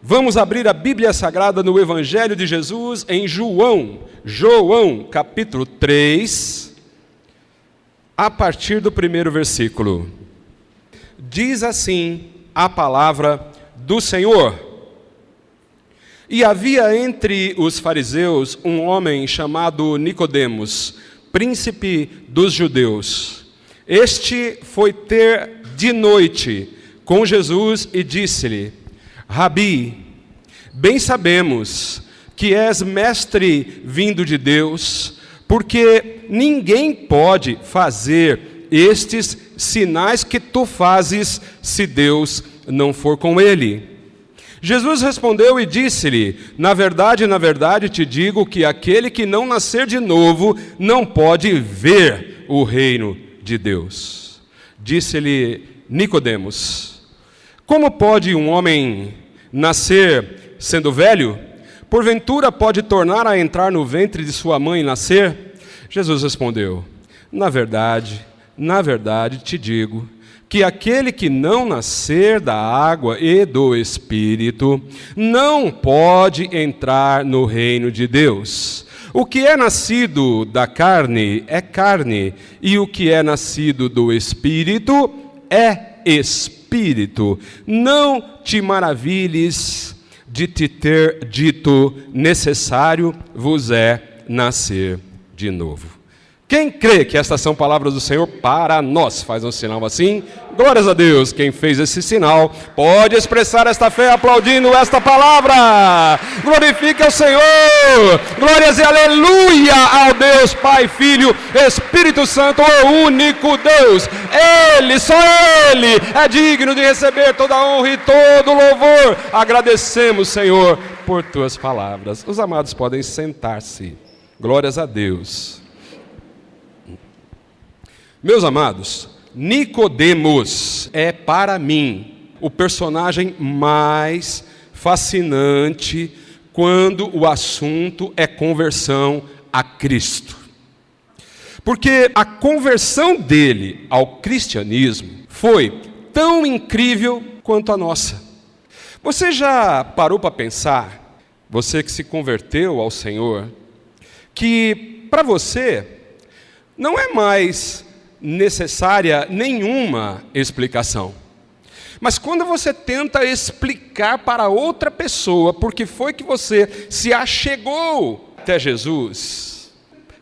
Vamos abrir a Bíblia Sagrada no Evangelho de Jesus em João, capítulo 3, a partir do primeiro versículo. Diz assim a palavra do Senhor: E havia entre os fariseus um homem chamado Nicodemos, príncipe dos judeus. Este foi ter de noite com Jesus e disse-lhe: Rabi, bem sabemos que és mestre vindo de Deus, porque ninguém pode fazer estes sinais que tu fazes se Deus não for com ele. Jesus respondeu e disse-lhe: na verdade, te digo que aquele que não nascer de novo não pode ver o reino de Deus. Disse-lhe Nicodemos: como pode um homem nascer sendo velho? Porventura pode tornar a entrar no ventre de sua mãe e nascer? Jesus respondeu: na verdade, te digo que aquele que não nascer da água e do Espírito não pode entrar no reino de Deus. O que é nascido da carne é carne, e o que é nascido do Espírito é Espírito. Não te maravilhes de te ter dito: necessário vos é nascer de novo. Quem crê que estas são palavras do Senhor para nós, faz um sinal assim. Glórias a Deus. Quem fez esse sinal pode expressar esta fé aplaudindo esta palavra. Glorifique ao Senhor. Glórias e aleluia ao Deus Pai, Filho, Espírito Santo, o único Deus. Ele, só Ele é digno de receber toda a honra e todo o louvor. Agradecemos, Senhor, por tuas palavras. Os amados podem sentar-se. Glórias a Deus. Meus amados, Nicodemos é para mim o personagem mais fascinante quando o assunto é conversão a Cristo. Porque a conversão dele ao cristianismo foi tão incrível quanto a nossa. Você já parou para pensar, você que se converteu ao Senhor, que para você não é mais necessária nenhuma explicação. Mas quando você tenta explicar para outra pessoa por que foi que você se achegou até Jesus,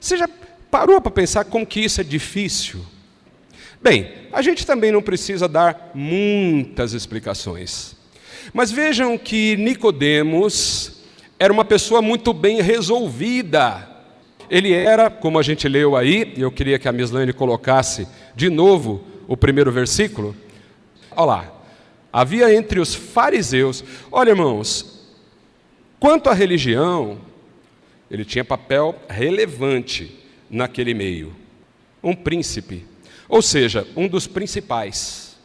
você já parou para pensar como que isso é difícil? Bem, a gente também não precisa dar muitas explicações. Mas vejam que Nicodemos era uma pessoa muito bem resolvida. Ele era, como a gente leu aí, e eu queria que a Mislane colocasse de novo o primeiro versículo. Olha lá, havia entre os fariseus, olha irmãos, quanto à religião, ele tinha papel relevante naquele meio, um príncipe, ou seja, um dos principais.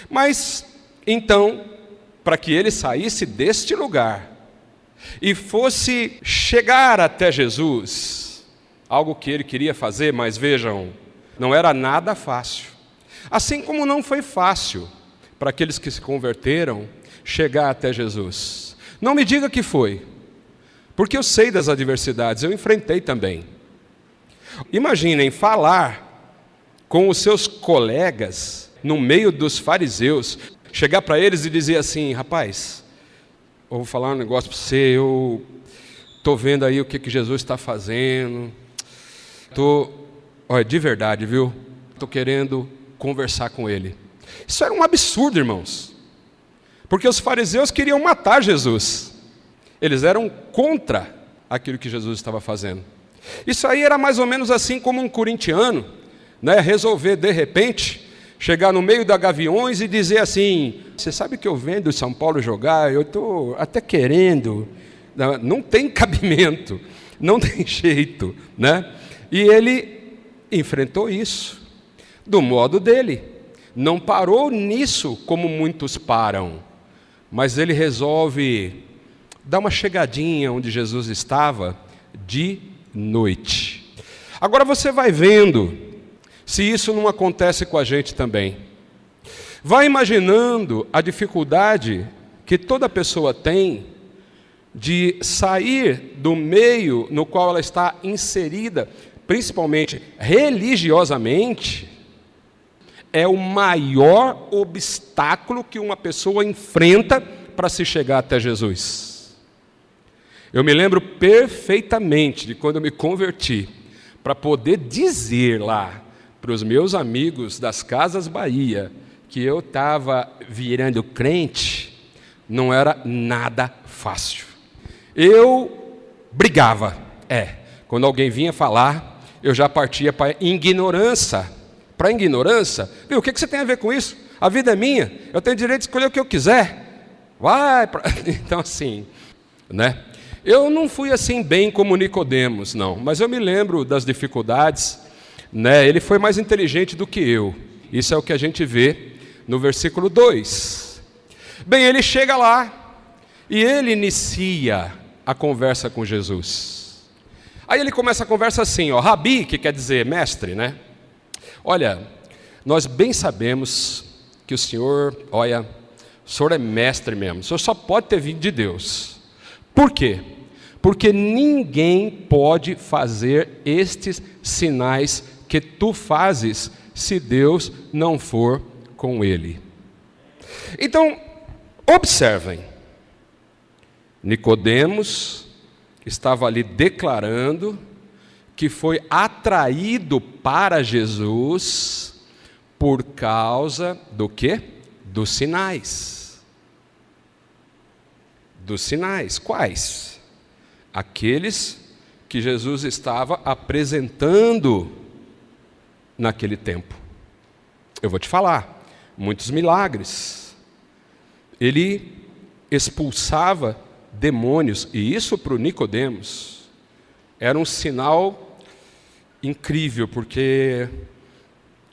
Mas, então, para que ele saísse deste lugar e fosse chegar até Jesus, algo que ele queria fazer, mas vejam, não era nada fácil. Assim como não foi fácil para aqueles que se converteram chegar até Jesus. Não me diga que foi, porque eu sei das adversidades, eu enfrentei também. Imaginem falar com os seus colegas no meio dos fariseus, chegar para eles e dizer assim: rapaz, eu vou falar um negócio para você, eu estou vendo aí o que Jesus está fazendo, olha, de verdade, viu? Estou querendo conversar com ele. Isso era um absurdo, irmãos, porque os fariseus queriam matar Jesus, eles eram contra aquilo que Jesus estava fazendo. Isso aí era mais ou menos assim como um corintiano, né, resolver de repente chegar no meio da Gaviões e dizer assim: você sabe que eu vendo o São Paulo jogar, eu estou até querendo. Não tem cabimento, não tem jeito, né? E ele enfrentou isso, do modo dele. Não parou nisso como muitos param, mas ele resolve dar uma chegadinha onde Jesus estava de noite. Agora você vai vendo se isso não acontece com a gente também. Vai imaginando a dificuldade que toda pessoa tem de sair do meio no qual ela está inserida, principalmente religiosamente, é o maior obstáculo que uma pessoa enfrenta para se chegar até Jesus. Eu me lembro perfeitamente de quando eu me converti, para poder dizer lá para os meus amigos das Casas Bahia que eu estava virando crente, não era nada fácil. Eu brigava. Quando alguém vinha falar, eu já partia para ignorância. Para ignorância, viu, o que você tem a ver com isso? A vida é minha, eu tenho direito de escolher o que eu quiser. Então assim, né? Eu não fui assim bem como Nicodemos, não, mas eu me lembro das dificuldades, né? Ele foi mais inteligente do que eu. Isso é o que a gente vê no versículo 2. Bem, ele chega lá e ele inicia a conversa com Jesus. Aí ele começa a conversa assim, ó, Rabi, que quer dizer mestre, né? Olha, nós bem sabemos que o senhor é mestre mesmo, o senhor só pode ter vindo de Deus. Por quê? Porque ninguém pode fazer estes sinais que tu fazes se Deus não for com ele. Então, observem, Nicodemos estava ali declarando que foi atraído para Jesus por causa do quê? Dos sinais. Dos sinais. Quais? Aqueles que Jesus estava apresentando naquele tempo. Eu vou te falar, muitos milagres. Ele expulsava demônios, e isso para o Nicodemos era um sinal incrível, porque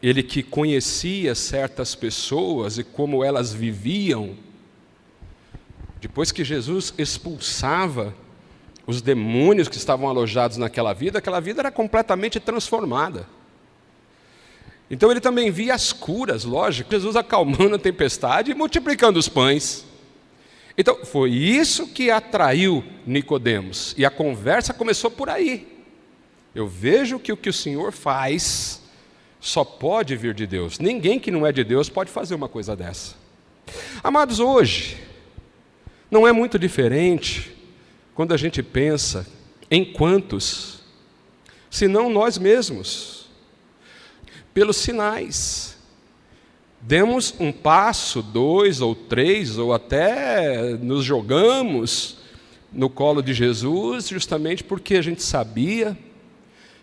ele que conhecia certas pessoas e como elas viviam, depois que Jesus expulsava os demônios que estavam alojados naquela vida, aquela vida era completamente transformada. Então ele também via as curas, lógico, Jesus acalmando a tempestade e multiplicando os pães. Então foi isso que atraiu Nicodemos, e a conversa começou por aí. Eu vejo que o que o Senhor faz só pode vir de Deus. Ninguém que não é de Deus pode fazer uma coisa dessa. Amados, hoje não é muito diferente quando a gente pensa em quantos, senão nós mesmos, pelos sinais. Demos um passo, 2 ou 3, ou até nos jogamos no colo de Jesus, justamente porque a gente sabia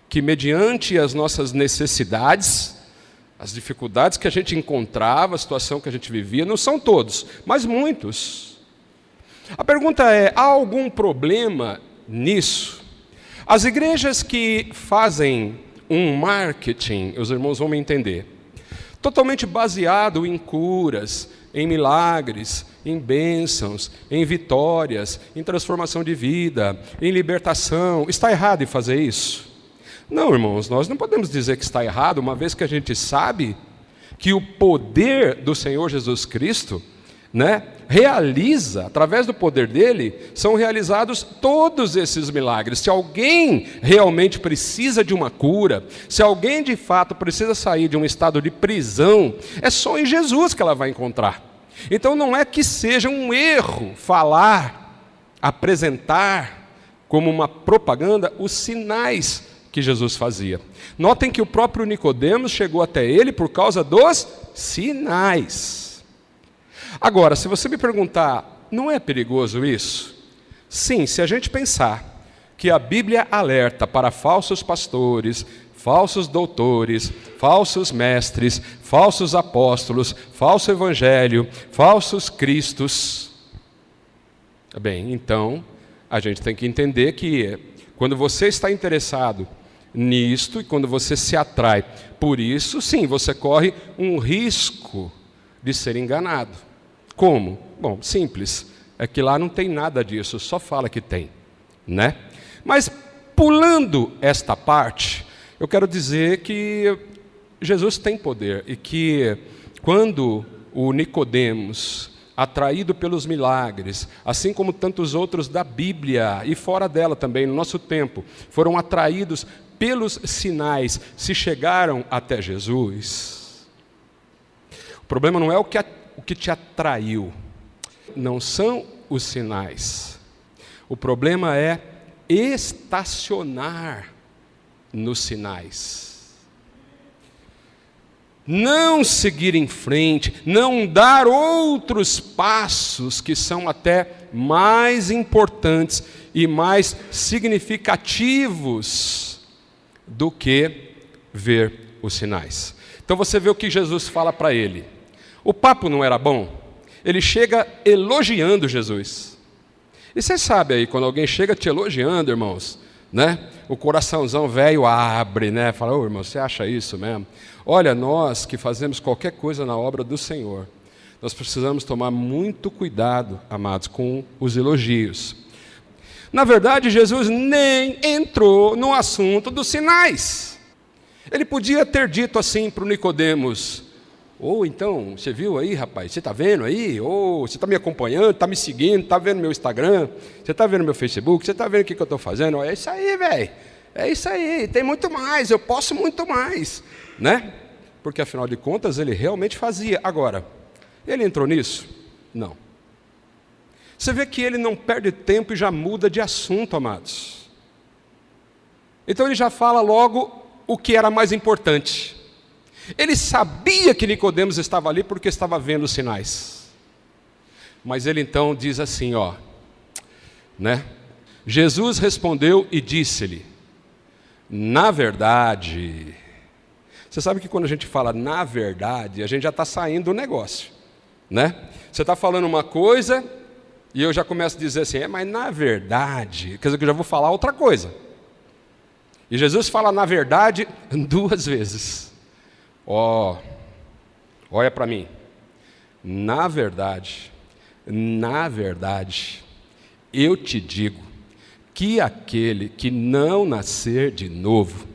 que mediante as nossas necessidades, as dificuldades que a gente encontrava, a situação que a gente vivia, não são todos, mas muitos. A pergunta é, há algum problema nisso? As igrejas que fazem um marketing, os irmãos vão me entender, totalmente baseado em curas, em milagres, em bênçãos, em vitórias, em transformação de vida, em libertação, está errado em fazer isso? Não, irmãos, nós não podemos dizer que está errado, uma vez que a gente sabe que o poder do Senhor Jesus Cristo, realiza, através do poder dele, são realizados todos esses milagres. Se alguém realmente precisa de uma cura, se alguém de fato precisa sair de um estado de prisão, é só em Jesus que ela vai encontrar. Então não é que seja um erro falar, apresentar como uma propaganda os sinais que Jesus fazia. Notem que o próprio Nicodemos chegou até ele por causa dos sinais. Agora, se você me perguntar, não é perigoso isso? Sim, se a gente pensar que a Bíblia alerta para falsos pastores, falsos doutores, falsos mestres, falsos apóstolos, falso evangelho, falsos cristos. Bem, então, a gente tem que entender que quando você está interessado nisto e quando você se atrai por isso, sim, você corre um risco de ser enganado. Como? Bom, simples, é que lá não tem nada disso, só fala que tem, Mas pulando esta parte, eu quero dizer que Jesus tem poder e que quando o Nicodemos atraído pelos milagres, assim como tantos outros da Bíblia e fora dela também, no nosso tempo, foram atraídos pelos sinais, se chegaram até Jesus. O problema não é o que te atraiu, não são os sinais. O problema é estacionar nos sinais. Não seguir em frente, não dar outros passos que são até mais importantes e mais significativos do que ver os sinais. Então você vê o que Jesus fala para ele. O papo não era bom? Ele chega elogiando Jesus. E você sabe aí, quando alguém chega te elogiando, irmãos, né? O coraçãozão velho abre, né? Fala, ô irmão, você acha isso mesmo? Olha, nós que fazemos qualquer coisa na obra do Senhor, nós precisamos tomar muito cuidado, amados, com os elogios. Na verdade, Jesus nem entrou no assunto dos sinais. Ele podia ter dito assim para o Nicodemos: então, você viu aí, rapaz? Você está vendo aí? Você está me acompanhando, está me seguindo, está vendo meu Instagram, você está vendo meu Facebook, você está vendo o que eu estou fazendo? É isso aí, velho. É isso aí, tem muito mais, eu posso muito mais, né? Porque afinal de contas ele realmente fazia. Agora, ele entrou nisso? Não. Você vê que ele não perde tempo e já muda de assunto, amados. Então ele já fala logo o que era mais importante. Ele sabia que Nicodemos estava ali porque estava vendo os sinais. Mas ele então diz assim, né? Jesus respondeu e disse-lhe: na verdade. Você sabe que quando a gente fala na verdade, a gente já está saindo do negócio, né? Você está falando uma coisa e eu já começo a dizer assim, mas na verdade, quer dizer que eu já vou falar outra coisa. E Jesus fala na verdade 2 vezes. Olha para mim. Na verdade, eu te digo que aquele que não nascer de novo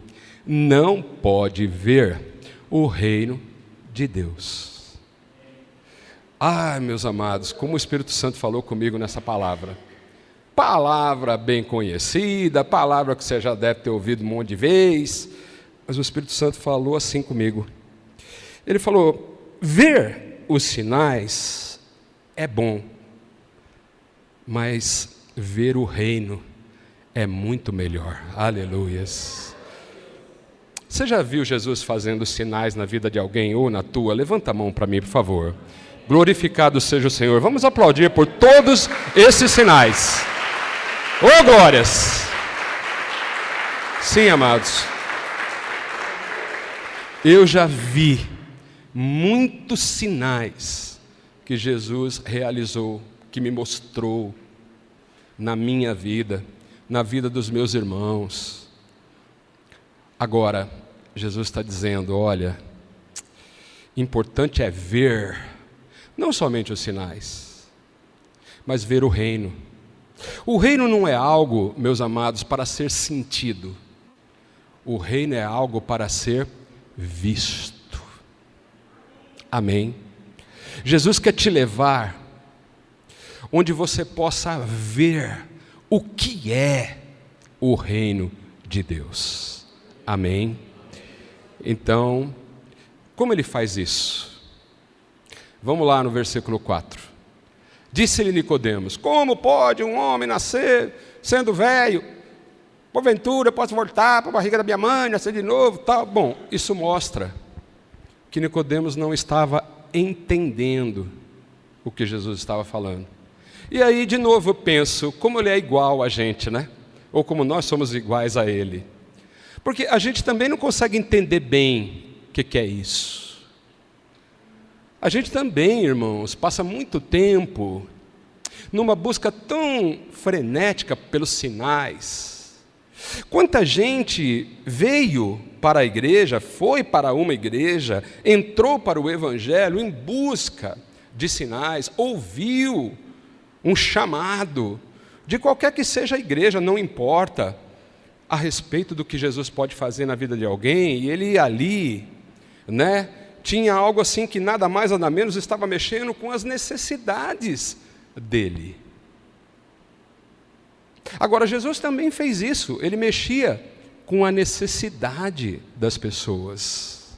não pode ver o reino de Deus. Meus amados, como o Espírito Santo falou comigo nessa palavra. Palavra bem conhecida, palavra que você já deve ter ouvido um monte de vezes, mas o Espírito Santo falou assim comigo. Ele falou: ver os sinais é bom, mas ver o reino é muito melhor. Aleluias. Você já viu Jesus fazendo sinais na vida de alguém ou na tua? Levanta a mão para mim, por favor. Glorificado seja o Senhor. Vamos aplaudir por todos esses sinais. Ô glórias! Sim, amados. Eu já vi muitos sinais que Jesus realizou, que me mostrou na minha vida, na vida dos meus irmãos. Agora, Jesus está dizendo, olha, importante é ver, não somente os sinais, mas ver o reino. O reino não é algo, meus amados, para ser sentido. O reino é algo para ser visto. Amém? Jesus quer te levar onde você possa ver o que é o reino de Deus. Amém? Então, como ele faz isso? Vamos lá no versículo 4. Disse-lhe Nicodemos: como pode um homem nascer sendo velho? Porventura eu posso voltar para a barriga da minha mãe, nascer de novo, tal. Bom, isso mostra que Nicodemos não estava entendendo o que Jesus estava falando. E aí, de novo, eu penso, como ele é igual a gente, né? Ou como nós somos iguais a ele. Porque a gente também não consegue entender bem o que é isso. A gente também, irmãos, passa muito tempo numa busca tão frenética pelos sinais. Quanta gente veio para a igreja, foi para uma igreja, entrou para o Evangelho em busca de sinais, ouviu um chamado, de qualquer que seja a igreja, não importa, a respeito do que Jesus pode fazer na vida de alguém, e ele ali, né, tinha algo assim que nada mais nada menos estava mexendo com as necessidades dele. Agora, Jesus também fez isso, ele mexia com a necessidade das pessoas.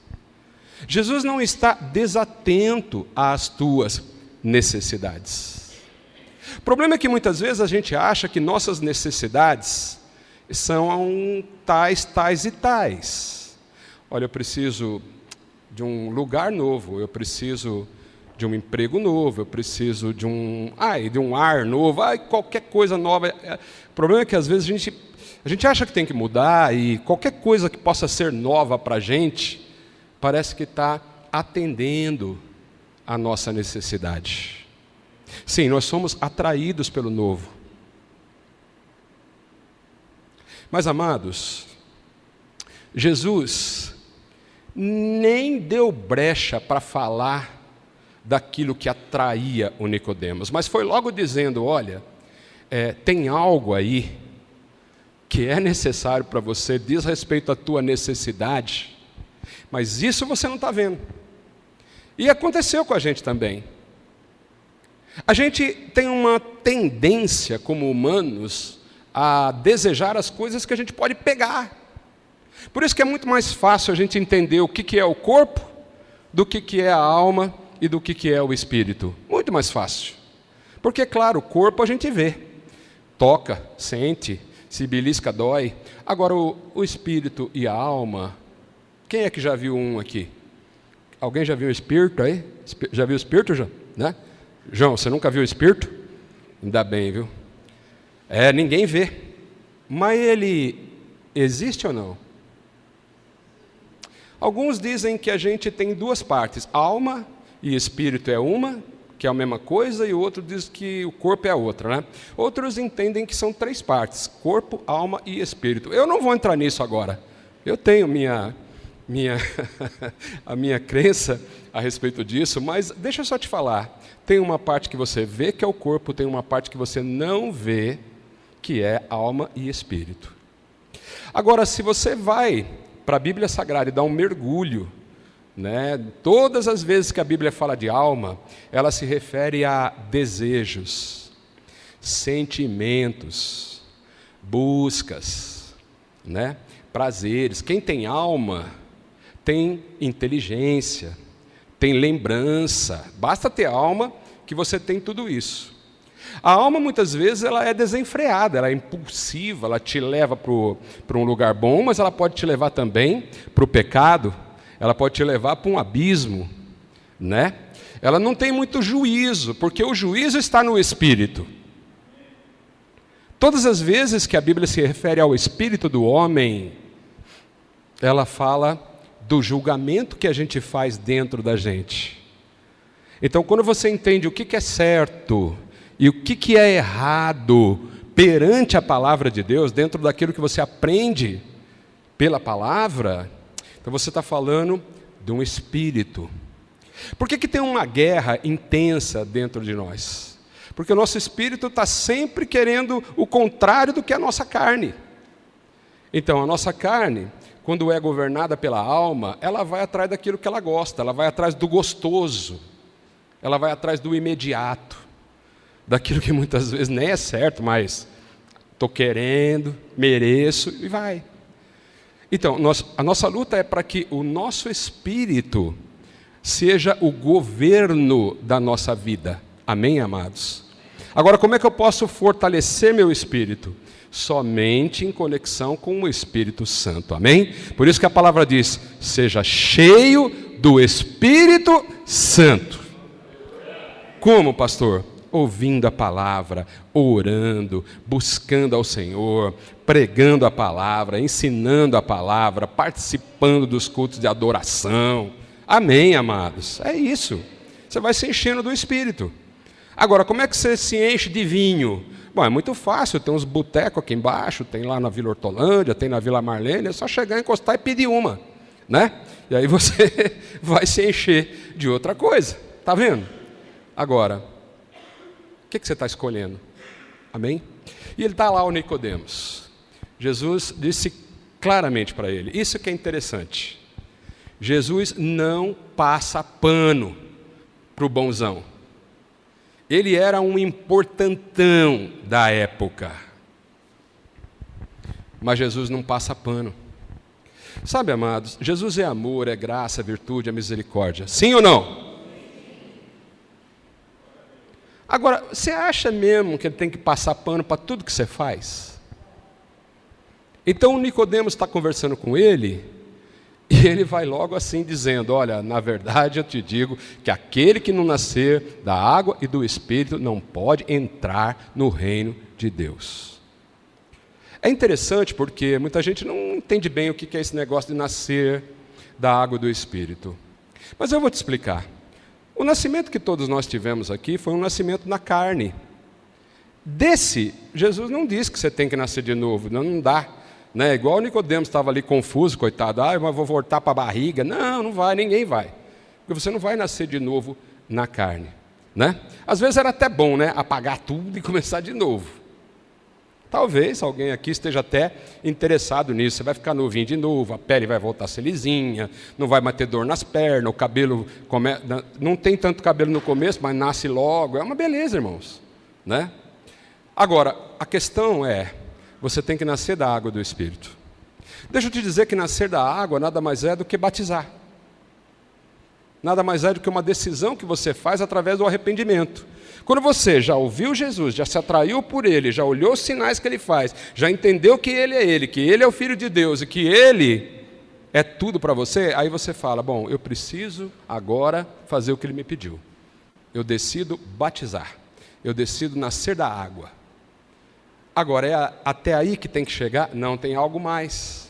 Jesus não está desatento às tuas necessidades. O problema é que muitas vezes a gente acha que nossas necessidades são tais e tais. Olha, eu preciso de um lugar novo, eu preciso de um emprego novo, eu preciso de um ar novo, qualquer coisa nova. O problema é que às vezes a gente acha que tem que mudar e qualquer coisa que possa ser nova para a gente, parece que está atendendo a nossa necessidade. Sim, nós somos atraídos pelo novo. Mas, amados, Jesus nem deu brecha para falar daquilo que atraía o Nicodemos, mas foi logo dizendo, olha, tem algo aí que é necessário para você, diz respeito à tua necessidade, mas isso você não está vendo. E aconteceu com a gente também. A gente tem uma tendência, como humanos, a desejar as coisas que a gente pode pegar. Por isso que é muito mais fácil a gente entender o que é o corpo, do que é a alma e do que é o espírito. Muito mais fácil. Porque, claro, o corpo a gente vê, toca, sente, se belisca, dói. Agora, o espírito e a alma, quem é que já viu um aqui? Alguém já viu o espírito aí? Já viu o espírito, João? Né? João, você nunca viu o espírito? Ainda bem, viu? Ninguém vê. Mas ele existe ou não? Alguns dizem que a gente tem duas partes, alma e espírito é uma, que é a mesma coisa, e o outro diz que o corpo é a outra, né? Outros entendem que são três partes, corpo, alma e espírito. Eu não vou entrar nisso agora. Eu tenho a minha crença a respeito disso, mas deixa eu só te falar. Tem uma parte que você vê, que é o corpo, tem uma parte que você não vê, que é alma e espírito. Agora, se você vai para a Bíblia Sagrada e dá um mergulho, né? Todas as vezes que a Bíblia fala de alma, ela se refere a desejos, sentimentos, buscas, né? Prazeres. Quem tem alma tem inteligência, tem lembrança. Basta ter alma que você tem tudo isso. A alma, muitas vezes, ela é desenfreada, ela é impulsiva, ela te leva para um lugar bom, mas ela pode te levar também para o pecado, ela pode te levar para um abismo, né? Ela não tem muito juízo, porque o juízo está no espírito. Todas as vezes que a Bíblia se refere ao espírito do homem, ela fala do julgamento que a gente faz dentro da gente. Então, quando você entende o que é certo e o que é errado perante a palavra de Deus, dentro daquilo que você aprende pela palavra, então você está falando de um espírito. Por que tem uma guerra intensa dentro de nós? Porque o nosso espírito está sempre querendo o contrário do que a nossa carne. Então, a nossa carne, quando é governada pela alma, ela vai atrás daquilo que ela gosta, ela vai atrás do gostoso, ela vai atrás do imediato, daquilo que muitas vezes nem é certo, mas estou querendo, mereço e vai. Então, a nossa luta é para que o nosso espírito seja o governo da nossa vida. Amém, amados? Agora, como é que eu posso fortalecer meu espírito? Somente em conexão com o Espírito Santo. Amém? Por isso que a palavra diz, seja cheio do Espírito Santo. Como, pastor? Ouvindo a palavra, orando, buscando ao Senhor, pregando a palavra, ensinando a palavra, participando dos cultos de adoração. Amém, amados? É isso. Você vai se enchendo do Espírito. Agora, como é que você se enche de vinho? Bom, é muito fácil, tem uns botecos aqui embaixo, tem lá na Vila Hortolândia, tem na Vila Marlene, é só chegar, encostar e pedir uma, né? E aí você vai se encher de outra coisa. Está vendo? Agora, o que você está escolhendo? Amém? E ele está lá, o Nicodemos. Jesus disse claramente para ele, isso que é interessante. Jesus não passa pano para o bonzão. Ele era um importantão da época. Mas Jesus não passa pano. Sabe, amados, Jesus é amor, é graça, é virtude, é misericórdia. Sim ou não? Agora, você acha mesmo que ele tem que passar pano para tudo que você faz? Então o Nicodemos está conversando com ele, e ele vai logo assim dizendo, olha, na verdade eu te digo que aquele que não nascer da água e do Espírito não pode entrar no reino de Deus. É interessante porque muita gente não entende bem o que é esse negócio de nascer da água e do Espírito. Mas eu vou te explicar. O nascimento que todos nós tivemos aqui foi um nascimento na carne. Desse, Jesus não disse que você tem que nascer de novo, não dá. Né? Igual o Nicodemos estava ali confuso, coitado, mas vou voltar para a barriga. Não vai, ninguém vai. Porque você não vai nascer de novo na carne. Né? Às vezes era até bom, né? Apagar tudo e começar de novo. Talvez alguém aqui esteja até interessado nisso. Você vai ficar novinho de novo, a pele vai voltar a ser lisinha, não vai mais ter dor nas pernas, o cabelo não tem tanto cabelo no começo, mas nasce logo. É uma beleza, irmãos. Né? Agora, a questão é, você tem que nascer da água do Espírito. Deixa eu te dizer que nascer da água nada mais é do que batizar. Nada mais é do que uma decisão que você faz através do arrependimento. Quando você já ouviu Jesus, já se atraiu por Ele, já olhou os sinais que Ele faz, já entendeu que Ele, que Ele é o Filho de Deus e que Ele é tudo para você, aí você fala, bom, eu preciso agora fazer o que Ele me pediu. Eu decido nascer da água. Agora, é até aí que tem que chegar? Não, tem algo mais.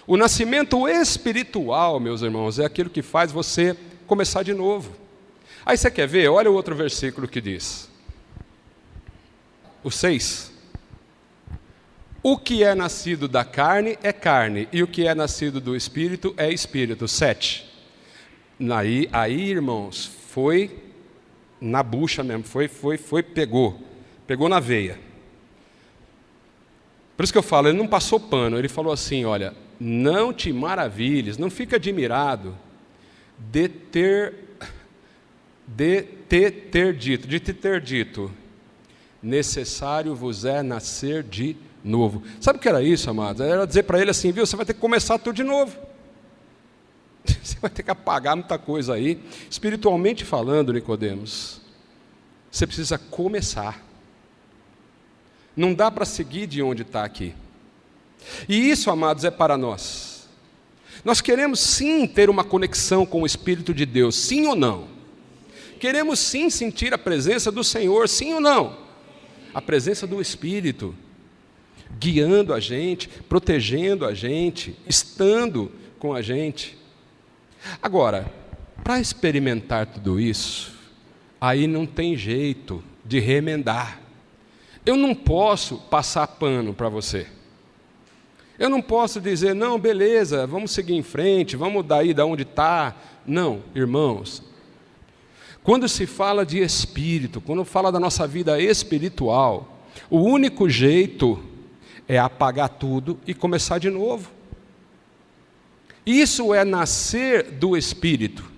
O nascimento espiritual, meus irmãos, é aquilo que faz você começar de novo. Aí você quer ver? Olha o outro versículo que diz. O 6. O que é nascido da carne é carne, e o que é nascido do Espírito é Espírito. 7. Aí, irmãos, foi na bucha mesmo, pegou na veia. Por isso que eu falo, ele não passou pano, ele falou assim, olha, não te maravilhes, não fica admirado de te ter dito, necessário vos é nascer de novo. Sabe o que era isso, amados? Era dizer para ele assim, viu, você vai ter que começar tudo de novo. Você vai ter que apagar muita coisa aí. Espiritualmente falando, Nicodemos, você precisa começar. Não dá para seguir de onde está aqui. E isso, amados, é para nós. Nós queremos sim ter uma conexão com o Espírito de Deus, sim ou não? Queremos sim sentir a presença do Senhor, sim ou não? A presença do Espírito, guiando a gente, protegendo a gente, estando com a gente. Agora, para experimentar tudo isso, aí não tem jeito de remendar. Eu não posso passar pano para você. Eu não posso dizer, não, beleza, vamos seguir em frente, vamos daí da onde está. Não, irmãos. Quando se fala de espírito, quando fala da nossa vida espiritual, o único jeito é apagar tudo e começar de novo. Isso é nascer do Espírito.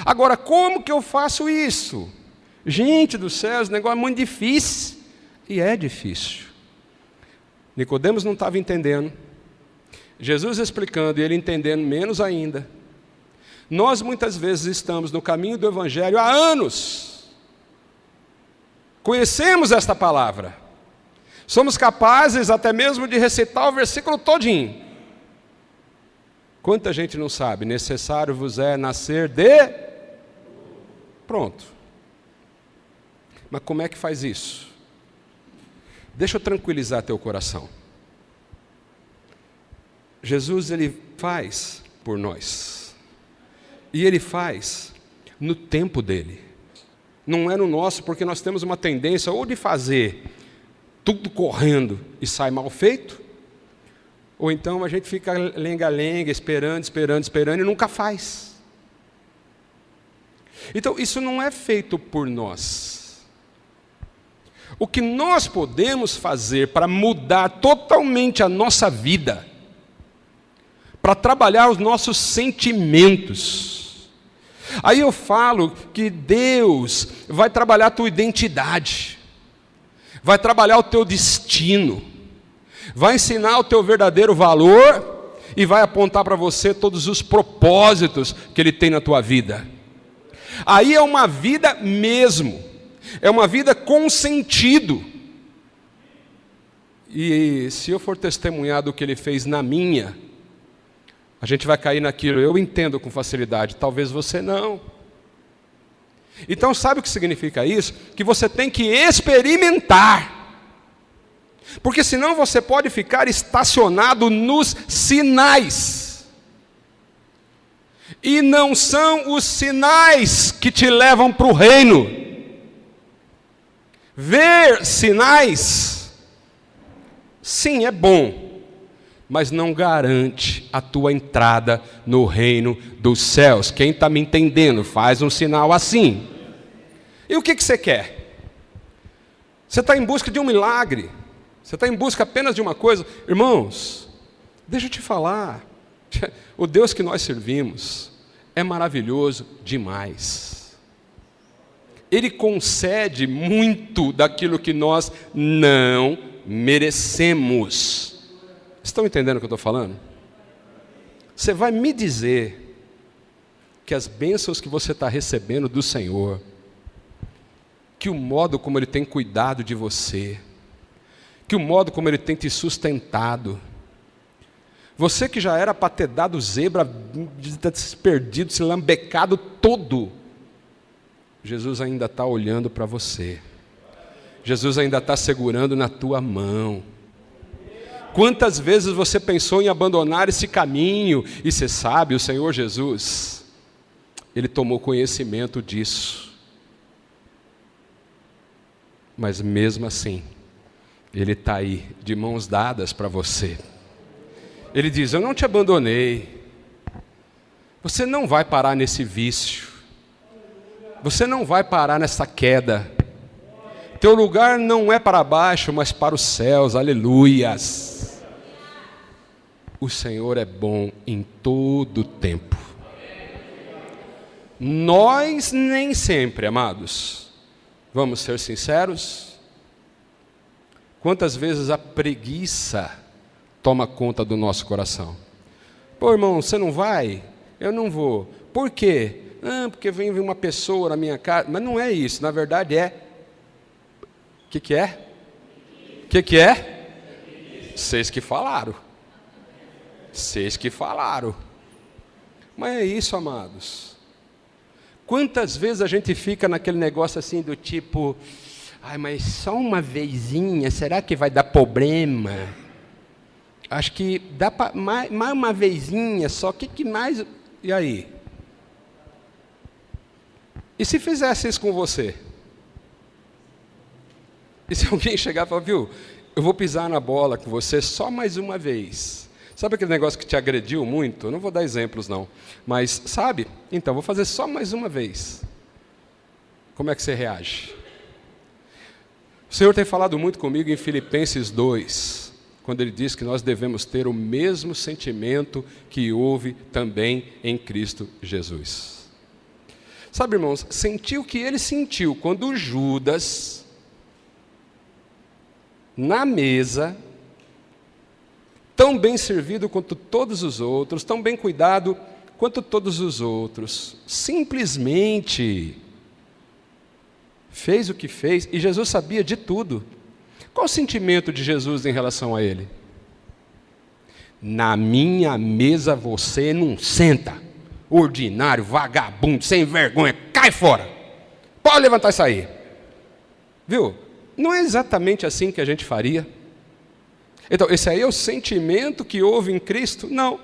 Agora, como que eu faço isso? Gente do céu, esse negócio é muito difícil. E é difícil. Nicodemos não estava entendendo. Jesus explicando e ele entendendo menos ainda. Nós muitas vezes estamos no caminho do Evangelho há anos. Conhecemos esta palavra. Somos capazes até mesmo de recitar o versículo todinho. Quanta gente não sabe? Necessário vos é nascer de... Pronto. Mas como é que faz isso? Deixa eu tranquilizar teu coração. Jesus, Ele faz por nós. E Ele faz no tempo dEle. Não é no nosso, porque nós temos uma tendência ou de fazer tudo correndo e sai mal feito, ou então a gente fica lenga-lenga, esperando e nunca faz. Então, isso não é feito por nós. O que nós podemos fazer para mudar totalmente a nossa vida, para trabalhar os nossos sentimentos. Aí eu falo que Deus vai trabalhar a tua identidade, vai trabalhar o teu destino, vai ensinar o teu verdadeiro valor e vai apontar para você todos os propósitos que Ele tem na tua vida. Aí é uma vida mesmo, é uma vida com sentido. E se eu for testemunhar do que Ele fez na minha, a gente vai cair naquilo, eu entendo com facilidade, talvez você não. Então sabe o que significa isso? Que você tem que experimentar. Porque senão você pode ficar estacionado nos sinais. E não são os sinais que te levam para o reino. Ver sinais, sim, é bom, mas não garante a tua entrada no reino dos céus. Quem está me entendendo, faz um sinal assim. E o que você quer? Você está em busca de um milagre, você está em busca apenas de uma coisa. Irmãos, deixa eu te falar, o Deus que nós servimos é maravilhoso demais. Ele concede muito daquilo que nós não merecemos. Estão entendendo o que eu estou falando? Você vai me dizer que as bênçãos que você está recebendo do Senhor, que o modo como Ele tem cuidado de você, que o modo como Ele tem te sustentado, você que já era para ter dado zebra, de ter se perdido, se lambecado todo, Jesus ainda está olhando para você, Jesus ainda está segurando na tua mão. Quantas vezes você pensou em abandonar esse caminho, e você sabe, o Senhor Jesus, Ele tomou conhecimento disso. Mas mesmo assim, Ele está aí, de mãos dadas para você. Ele diz, eu não te abandonei. Você não vai parar nesse vício. Você não vai parar nessa queda. Teu lugar não é para baixo, mas para os céus, aleluias. O Senhor é bom em todo tempo. Nós nem sempre, amados, vamos ser sinceros, quantas vezes a preguiça toma conta do nosso coração. Pô, irmão, você não vai? Eu não vou. Por quê? Porque vem uma pessoa na minha casa. Mas não é isso, na verdade é... O que é? O que é? Vocês que falaram. Vocês que falaram. Mas é isso, amados. Quantas vezes a gente fica naquele negócio assim do tipo, ai, mas só uma vezinha, será que vai dar problema? Acho que dá para mais uma vezinha, só que mais... E aí? E se fizesse isso com você? E se alguém chegar e falar, viu, eu vou pisar na bola com você só mais uma vez. Sabe aquele negócio que te agrediu muito? Eu não vou dar exemplos não, mas sabe? Então, vou fazer só mais uma vez. Como é que você reage? O Senhor tem falado muito comigo em Filipenses 2, quando Ele diz que nós devemos ter o mesmo sentimento que houve também em Cristo Jesus. Sabe, irmãos, sentiu o que Ele sentiu quando Judas, na mesa, tão bem servido quanto todos os outros, tão bem cuidado quanto todos os outros, simplesmente fez o que fez, e Jesus sabia de tudo. Qual o sentimento de Jesus em relação a ele? Na minha mesa você não senta, ordinário, vagabundo, sem vergonha, cai fora, pode levantar e sair. Viu? Não é exatamente assim que a gente faria. Então, esse aí é o sentimento que houve em Cristo? Não.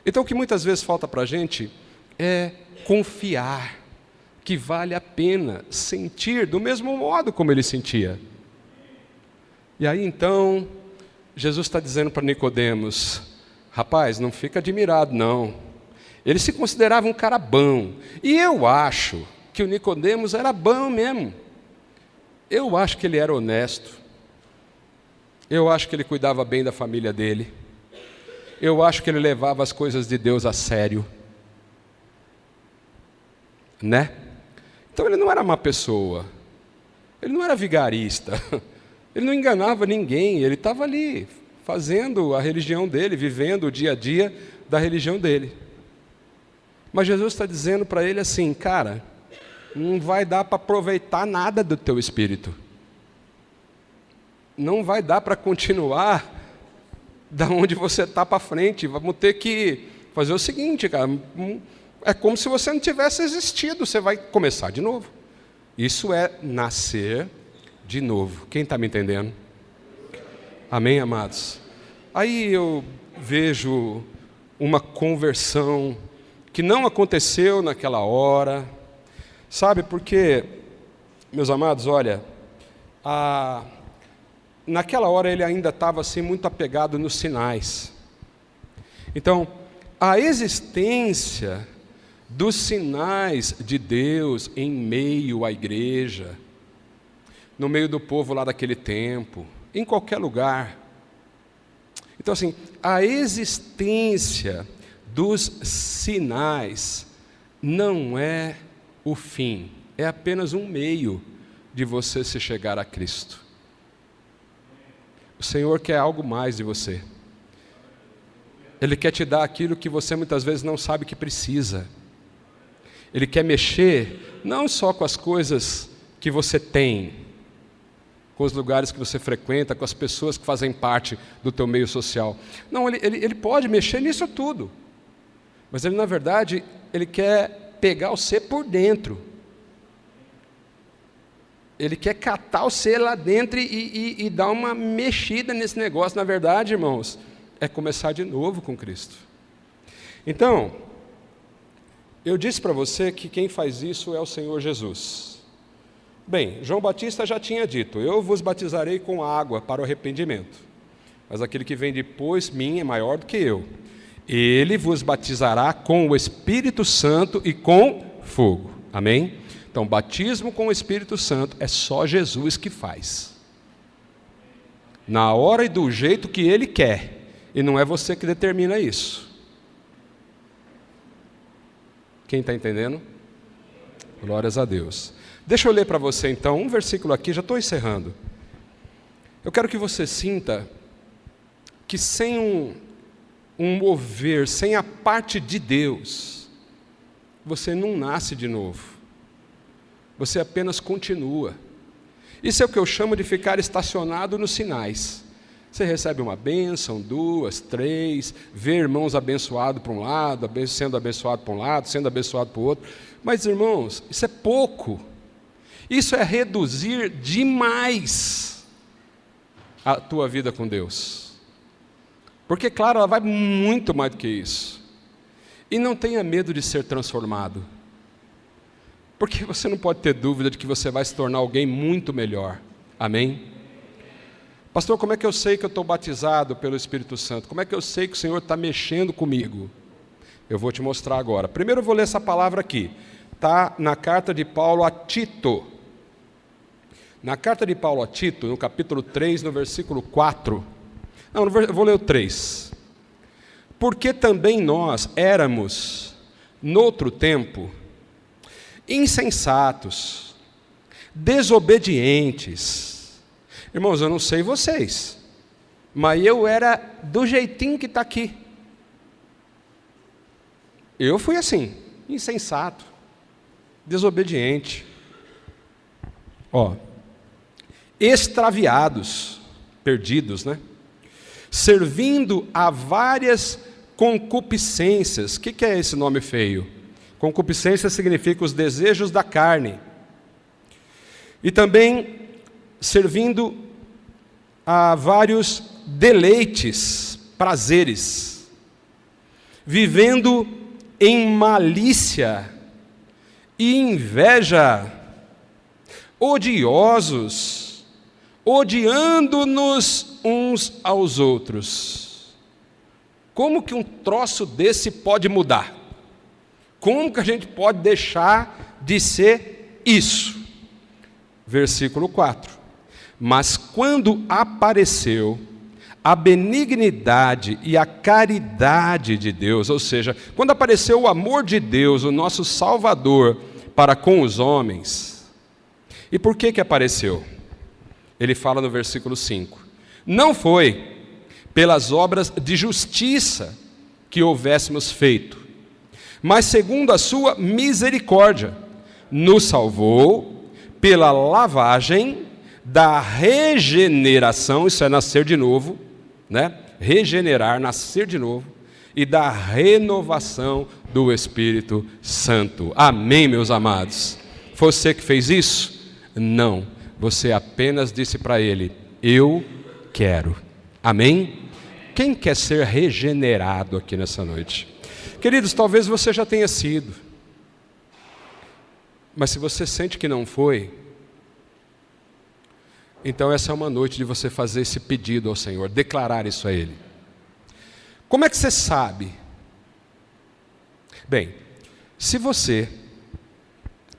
Então, o que muitas vezes falta para a gente é confiar que vale a pena sentir do mesmo modo como ele sentia. E aí, então, Jesus está dizendo para Nicodemos, rapaz, não fica admirado, não. Ele se considerava um cara bom. E eu acho que o Nicodemos era bom mesmo. Eu acho que ele era honesto. Eu acho que ele cuidava bem da família dele. eu acho que ele levava as coisas de Deus a sério, né? Então ele não era má pessoa, ele não era vigarista, ele não enganava ninguém, ele estava ali fazendo a religião dele, vivendo o dia a dia da religião dele. Mas Jesus está dizendo para ele assim: cara, não vai dar para aproveitar nada do teu espírito, não vai dar para continuar da onde você está para frente, vamos ter que fazer o seguinte, cara, é como se você não tivesse existido, você vai começar de novo. Isso é nascer de novo. Quem está me entendendo? Amém, amados? Aí eu vejo uma conversão que não aconteceu naquela hora, sabe, porque, meus amados, olha, naquela hora ele ainda estava assim muito apegado nos sinais. Então, a existência dos sinais de Deus em meio à igreja, no meio do povo lá daquele tempo, em qualquer lugar. Então, assim, a existência dos sinais não é o fim, é apenas um meio de você se chegar a Cristo. O Senhor quer algo mais de você. Ele quer te dar aquilo que você muitas vezes não sabe que precisa. Ele quer mexer não só com as coisas que você tem, com os lugares que você frequenta, com as pessoas que fazem parte do teu meio social. Não, ele pode mexer nisso tudo. Mas ele, na verdade, ele quer pegar você por dentro. Ele quer catar você lá dentro e dar uma mexida nesse negócio. Na verdade, irmãos, é começar de novo com Cristo. Então, eu disse para você que quem faz isso é o Senhor Jesus. Bem, João Batista já tinha dito: eu vos batizarei com água para o arrependimento, mas aquele que vem depois mim é maior do que eu. Ele vos batizará com o Espírito Santo e com fogo. Amém? Então, batismo com o Espírito Santo é só Jesus que faz. Na hora e do jeito que Ele quer. E não é você que determina isso. Quem está entendendo? Glórias a Deus. Deixa eu ler para você então um versículo aqui, já estou encerrando. Eu quero que você sinta que sem um mover, sem a parte de Deus, você não nasce de novo. Você apenas continua. Isso é o que eu chamo de ficar estacionado nos sinais. Você recebe uma bênção, 2, 3, vê irmãos abençoados para um lado, sendo abençoado para um lado, sendo abençoado para o outro. Mas, irmãos, isso é pouco. Isso é reduzir demais a tua vida com Deus. Porque, claro, ela vai muito mais do que isso. E não tenha medo de ser transformado. Porque você não pode ter dúvida de que você vai se tornar alguém muito melhor. Amém? Pastor, como é que eu sei que eu estou batizado pelo Espírito Santo? Como é que eu sei que o Senhor está mexendo comigo? Eu vou te mostrar agora. Primeiro eu vou ler essa palavra aqui. Está na carta de Paulo a Tito. Na carta de Paulo a Tito, no capítulo 3, no versículo 4. Não, eu vou ler o 3. Porque também nós éramos, noutro tempo, insensatos, desobedientes. Irmãos, eu não sei vocês, mas eu era do jeitinho que está aqui. Eu fui assim, insensato, desobediente. Extraviados, perdidos, né? Servindo a várias concupiscências. O que é esse nome feio? Concupiscência significa os desejos da carne. E também servindo a vários deleites, prazeres, vivendo em malícia e inveja, odiosos, odiando-nos uns aos outros. Como que um troço desse pode mudar? Como que a gente pode deixar de ser isso? Versículo 4. Mas quando apareceu a benignidade e a caridade de Deus, ou seja, quando apareceu o amor de Deus, o nosso Salvador, para com os homens. E por que apareceu? Ele fala no versículo 5: não foi pelas obras de justiça que houvéssemos feito, mas segundo a sua misericórdia, nos salvou pela lavagem da regeneração, isso é nascer de novo, né? Regenerar, nascer de novo, e da renovação do Espírito Santo. Amém, meus amados? Foi você que fez isso? Não, você apenas disse para ele: eu quero. Amém? Quem quer ser regenerado aqui nessa noite? Queridos, talvez você já tenha sido, mas se você sente que não foi, então essa é uma noite de você fazer esse pedido ao Senhor, declarar isso a Ele. Como é que você sabe? Bem, se você,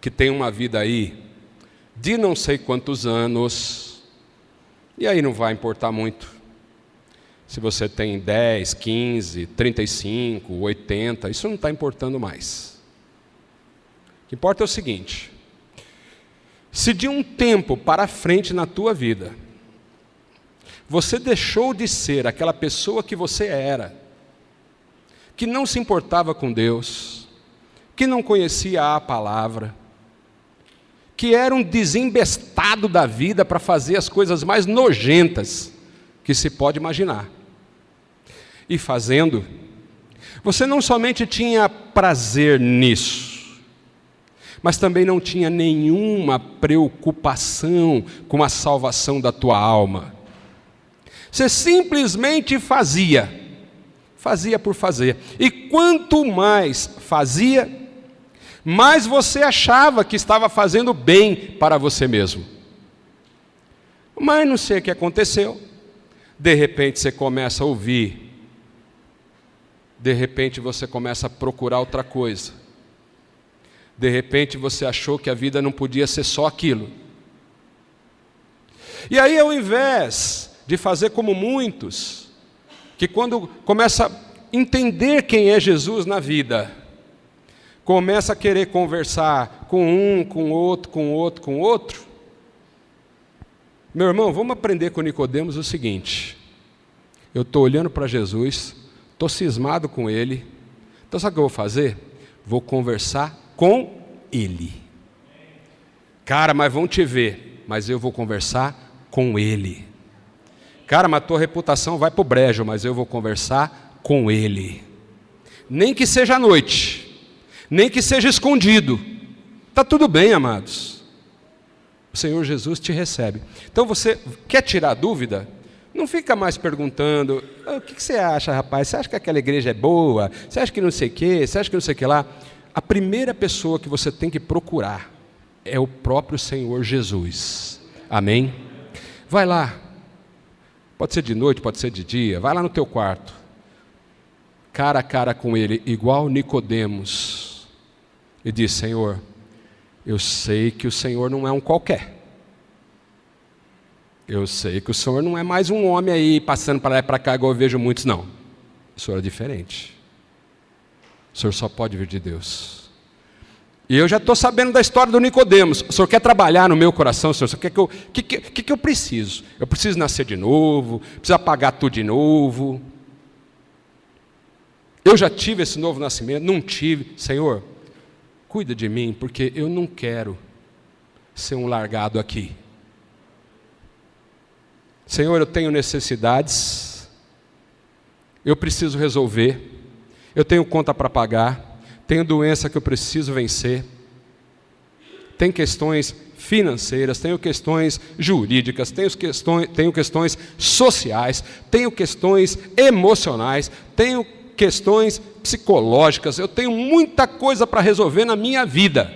que tem uma vida aí de não sei quantos anos, e aí não vai importar muito, se você tem 10, 15, 35, 80, isso não está importando mais. O que importa é o seguinte: se de um tempo para frente na tua vida, você deixou de ser aquela pessoa que você era, que não se importava com Deus, que não conhecia a palavra, que era um desembestado da vida para fazer as coisas mais nojentas que se pode imaginar. E fazendo, você não somente tinha prazer nisso, mas também não tinha nenhuma preocupação com a salvação da tua alma. Você simplesmente fazia por fazer. E quanto mais fazia, mais você achava que estava fazendo bem para você mesmo. Mas não sei o que aconteceu. De repente você começa a ouvir, de repente você começa a procurar outra coisa. De repente você achou que a vida não podia ser só aquilo. E aí, ao invés de fazer como muitos, que quando começa a entender quem é Jesus na vida, começa a querer conversar com um, com outro, com outro, com outro. Meu irmão, vamos aprender com Nicodemos o seguinte: eu estou olhando para Jesus, estou cismado com Ele, então sabe o que eu vou fazer? Vou conversar com Ele. Cara, mas vão te ver, mas eu vou conversar com Ele. Cara, mas a tua reputação vai para o brejo, mas eu vou conversar com Ele. Nem que seja à noite, nem que seja escondido, está tudo bem, amados. O Senhor Jesus te recebe. Então você quer tirar dúvida? Não fica mais perguntando: o que você acha, rapaz? Você acha que aquela igreja é boa? Você acha que não sei o quê? Você acha que não sei o que lá? A primeira pessoa que você tem que procurar é o próprio Senhor Jesus. Amém? Vai lá. Pode ser de noite, pode ser de dia. Vai lá no teu quarto, cara a cara com Ele, igual Nicodemos, e diz: Senhor, eu sei que o Senhor não é um qualquer. Eu sei que o Senhor não é mais um homem aí passando para lá e para cá, igual eu vejo muitos, não. O Senhor é diferente. O Senhor só pode vir de Deus. E eu já estou sabendo da história do Nicodemos. O Senhor quer trabalhar no meu coração, Senhor? O Senhor quer que eu preciso? Eu preciso nascer de novo, preciso apagar tudo de novo. Eu já tive esse novo nascimento, não tive. Senhor, cuida de mim, porque eu não quero ser um largado aqui. Senhor, eu tenho necessidades, eu preciso resolver, eu tenho conta para pagar, tenho doença que eu preciso vencer, tem questões financeiras, tenho questões jurídicas, tenho questões sociais, tenho questões emocionais, tenho questões psicológicas, eu tenho muita coisa para resolver na minha vida.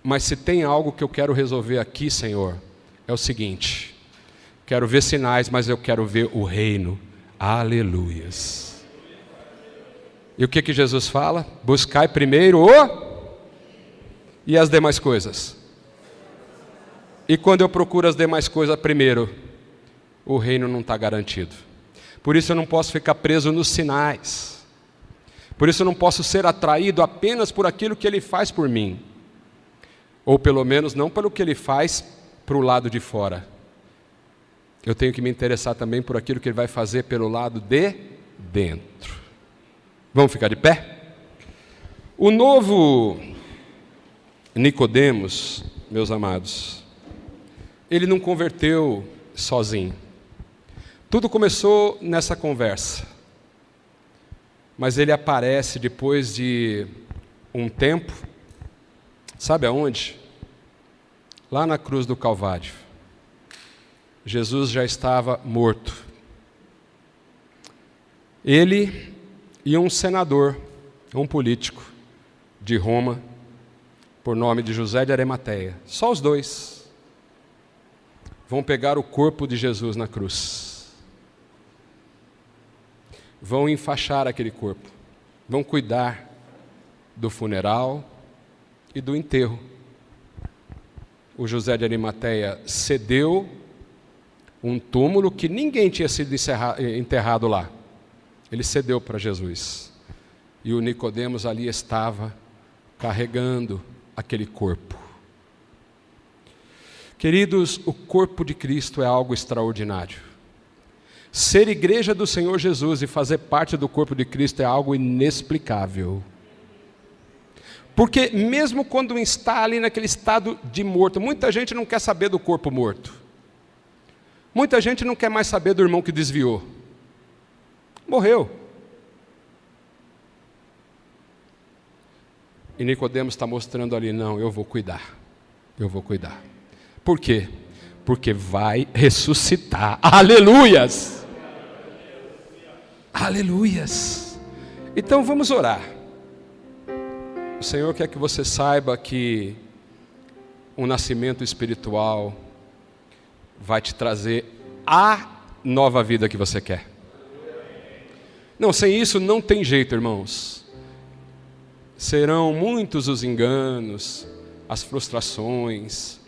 Mas se tem algo que eu quero resolver aqui, Senhor, é o seguinte: quero ver sinais, mas eu quero ver o reino. Aleluias. E o que Jesus fala? Buscai primeiro e as demais coisas. E quando eu procuro as demais coisas primeiro, o reino não está garantido. Por isso eu não posso ficar preso nos sinais. Por isso eu não posso ser atraído apenas por aquilo que Ele faz por mim. Ou pelo menos não pelo que Ele faz para o lado de fora. Eu tenho que me interessar também por aquilo que Ele vai fazer pelo lado de dentro. Vamos ficar de pé? O novo Nicodemos, meus amados, ele não converteu sozinho. Tudo começou nessa conversa. Mas ele aparece depois de um tempo, sabe aonde? Lá na cruz do Calvário. Jesus já estava morto. Ele e um senador, um político de Roma, por nome de José de Arimateia, só os dois, vão pegar o corpo de Jesus na cruz. Vão enfaixar aquele corpo, vão cuidar do funeral e do enterro. O José de Arimateia cedeu um túmulo que ninguém tinha sido enterrado lá. Ele cedeu para Jesus. E o Nicodemos ali estava carregando aquele corpo. Queridos, o corpo de Cristo é algo extraordinário. Ser igreja do Senhor Jesus e fazer parte do corpo de Cristo é algo inexplicável. Porque mesmo quando está ali naquele estado de morto, muita gente não quer saber do corpo morto. Muita gente não quer mais saber do irmão que desviou. Morreu. E Nicodemos está mostrando ali, não, eu vou cuidar. Eu vou cuidar. Por quê? Porque vai ressuscitar. Aleluias! Aleluias! Então vamos orar. O Senhor quer que você saiba que um nascimento espiritual vai te trazer a nova vida que você quer. Não, sem isso não tem jeito, irmãos. Serão muitos os enganos, as frustrações,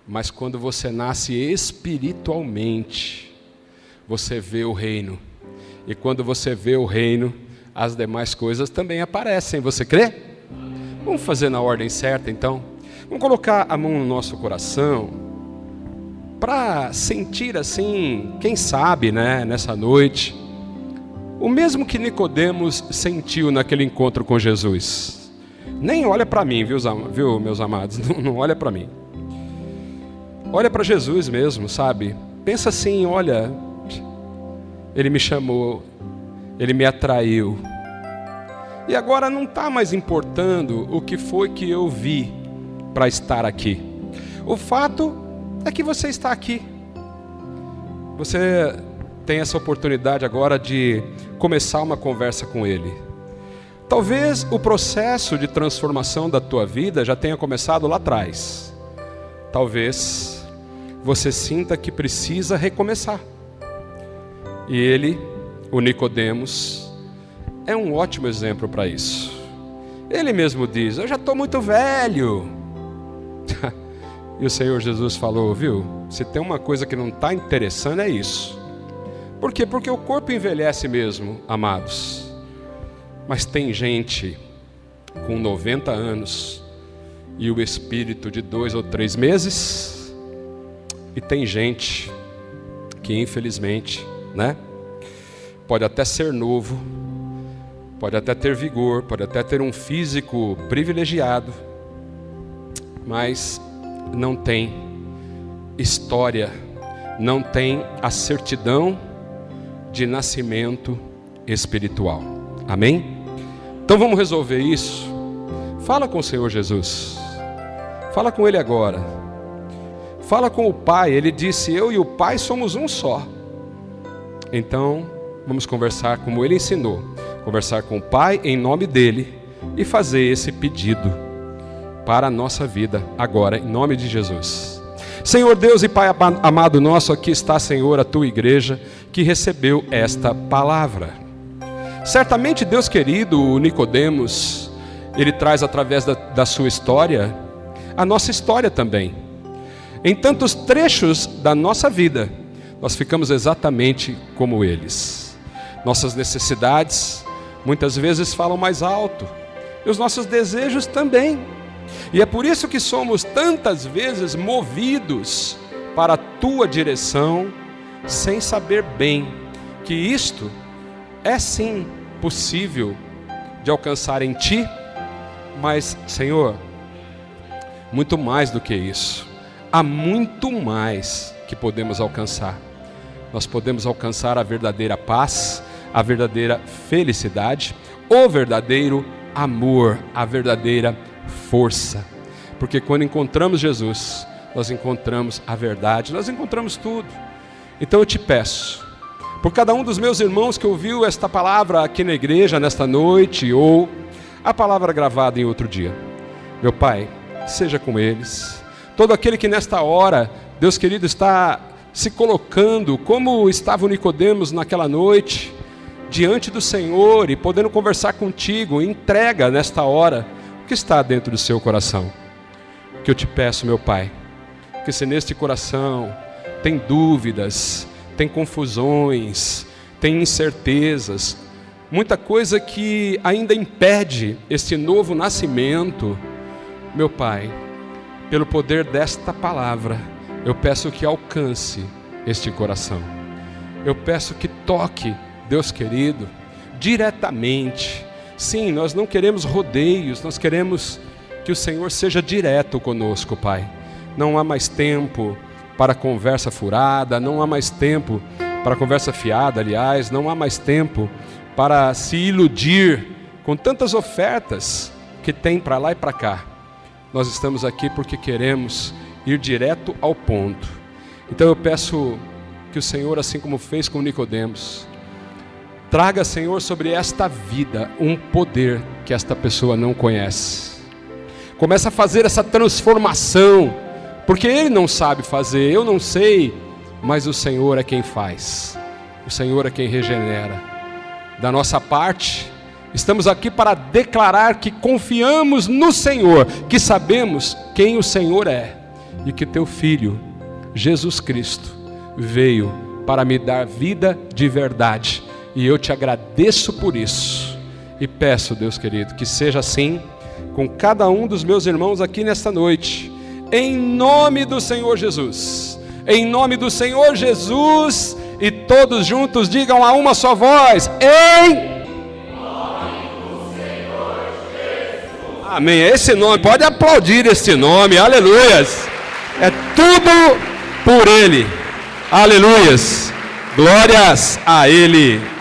mas quando você nasce espiritualmente, você vê o reino. E quando você vê o reino, as demais coisas também aparecem. Você crê? Vamos fazer na ordem certa, então. Vamos colocar a mão no nosso coração para sentir assim, quem sabe, né, nessa noite, o mesmo que Nicodemos sentiu naquele encontro com Jesus. Nem olha para mim, viu, meus amados? Não olha para mim. Olha para Jesus mesmo, sabe? Pensa assim, olha, Ele me chamou, Ele me atraiu. E agora não está mais importando o que foi que eu vi para estar aqui. O fato é que você está aqui. Você tem essa oportunidade agora de começar uma conversa com Ele. Talvez o processo de transformação da tua vida já tenha começado lá atrás. Talvez você sinta que precisa recomeçar. E ele, o Nicodemos, é um ótimo exemplo para isso. Ele mesmo diz, eu já estou muito velho. E o Senhor Jesus falou, viu, se tem uma coisa que não está interessando é isso. Por quê? Porque o corpo envelhece mesmo, amados. Mas tem gente com 90 anos e o espírito de 2 ou 3 meses. E tem gente que infelizmente, né, pode até ser novo, pode até ter vigor, pode até ter um físico privilegiado, mas não tem história, não tem a certidão de nascimento espiritual. Amém? Então vamos resolver isso. Fala com o Senhor Jesus. Fala com Ele agora. Fala com o Pai. Ele disse, eu e o Pai somos um só. Então vamos conversar como Ele ensinou. Conversar com o Pai em nome dEle e fazer esse pedido para a nossa vida agora, em nome de Jesus. Senhor Deus e Pai amado nosso, aqui está, Senhor, a Tua igreja que recebeu esta palavra. Certamente, Deus querido, o Nicodemos, ele traz através da sua história, a nossa história também. Em tantos trechos da nossa vida, nós ficamos exatamente como eles. Nossas necessidades muitas vezes falam mais alto, e os nossos desejos também. E é por isso que somos tantas vezes movidos para a tua direção, sem saber bem que isto é sim possível de alcançar em ti, mas, Senhor, muito mais do que isso. Há muito mais que podemos alcançar. Nós podemos alcançar a verdadeira paz, a verdadeira felicidade, o verdadeiro amor, a verdadeira força. Porque quando encontramos Jesus, nós encontramos a verdade, nós encontramos tudo. Então eu te peço, por cada um dos meus irmãos que ouviu esta palavra aqui na igreja, nesta noite, ou a palavra gravada em outro dia, meu Pai, seja com eles. Todo aquele que nesta hora, Deus querido, está se colocando, como estava o Nicodemos naquela noite, diante do Senhor e podendo conversar contigo, entrega nesta hora o que está dentro do seu coração. Que eu te peço, meu Pai, que se neste coração tem dúvidas, tem confusões, tem incertezas, muita coisa que ainda impede este novo nascimento, meu Pai, pelo poder desta palavra, eu peço que alcance este coração. Eu peço que toque, Deus querido, diretamente. Sim, nós não queremos rodeios, nós queremos que o Senhor seja direto conosco, Pai. Não há mais tempo para conversa furada, não há mais tempo para conversa fiada, aliás, não há mais tempo para se iludir com tantas ofertas que tem para lá e para cá. Nós estamos aqui porque queremos ir direto ao ponto. Então eu peço que o Senhor, assim como fez com Nicodemos, traga, Senhor, sobre esta vida um poder que esta pessoa não conhece. Começa a fazer essa transformação, porque Ele não sabe fazer, eu não sei, mas o Senhor é quem faz. O Senhor é quem regenera. Da nossa parte, estamos aqui para declarar que confiamos no Senhor, que sabemos quem o Senhor é e que Teu Filho, Jesus Cristo, veio para me dar vida de verdade. E eu te agradeço por isso. E peço, Deus querido, que seja assim com cada um dos meus irmãos aqui nesta noite. Em nome do Senhor Jesus. Em nome do Senhor Jesus. E todos juntos digam a uma só voz. Em nome do Senhor Jesus. Amém. Esse nome, pode aplaudir este nome. Aleluias. É tudo por Ele. Aleluias. Glórias a Ele.